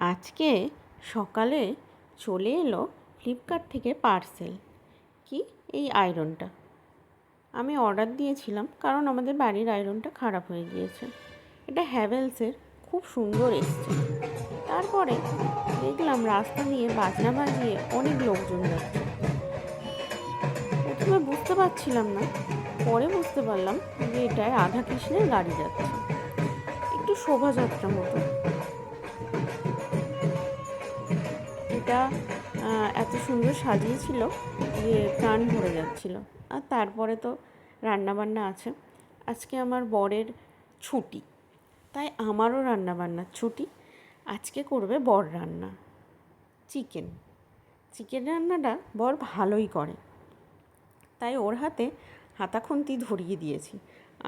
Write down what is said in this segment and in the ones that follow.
আজকে সকালে চলে এলো ফ্লিপকার্ট থেকে পার্সেল। কি এই আয়রনটা আমি অর্ডার দিয়েছিলাম, কারণ আমাদের বাড়ির আয়রনটা খারাপ হয়ে গিয়েছে। এটা হ্যাভেলসের, খুব সুন্দর এসছে। তারপরে দেখলাম রাস্তা দিয়ে বাজনা বাজিয়ে অনেক লোকজন যাচ্ছে। প্রথমে বুঝতে পারছিলাম না, পরে বুঝতে পারলাম যে এটায় রাধাকৃষ্ণের গাড়ি যাচ্ছে, একটু শোভাযাত্রা মতো। এটা এত সুন্দর সাজিয়েছিল যে প্রাণ ভরে যাচ্ছিল। আর তারপরে তো রান্নাবান্না আছে। আজকে আমার বরের ছুটি, তাই আমারও রান্নাবান্নার ছুটি। আজকে করবে বর রান্না, চিকেন রান্নাটা বর ভালোই করে, তাই ওর হাতে হাতাখুন্তি ধরিয়ে দিয়েছি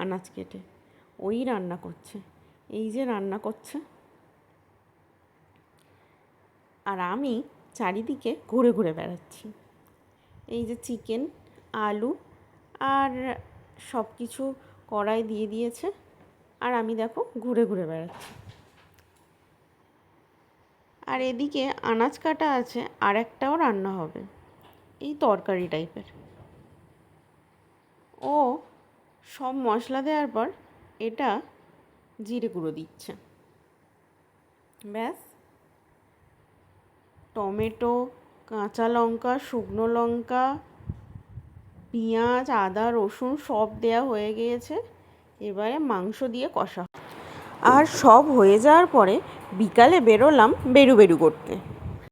আনাজ কেটে। ওই রান্না করছে, এই যে রান্না করছে, আর আমি চারিদিকে ঘুরে ঘুরে বেড়াচ্ছি। এই যে চিকেন, আলু আর সব কিছু কড়াই দিয়ে দিয়েছে, আর আমি দেখো ঘুরে ঘুরে বেড়াচ্ছি। আর এদিকে আনাজ কাটা আছে, আর একটাও রান্না হবে, এই তরকারি টাইপের। ও সব মশলা দেওয়ার পর এটা জিরে গুঁড়ো দিচ্ছে। ব্যাস, টমেটো, কাঁচা লঙ্কা, শুকনো লঙ্কা, পেঁয়াজ, আদা, রসুন সব দেয়া হয়ে গিয়েছে। এবারে মাংস দিয়ে কষা। আর সব হয়ে যাওয়ার পরে বিকালে বেরোলাম বেরু করতে।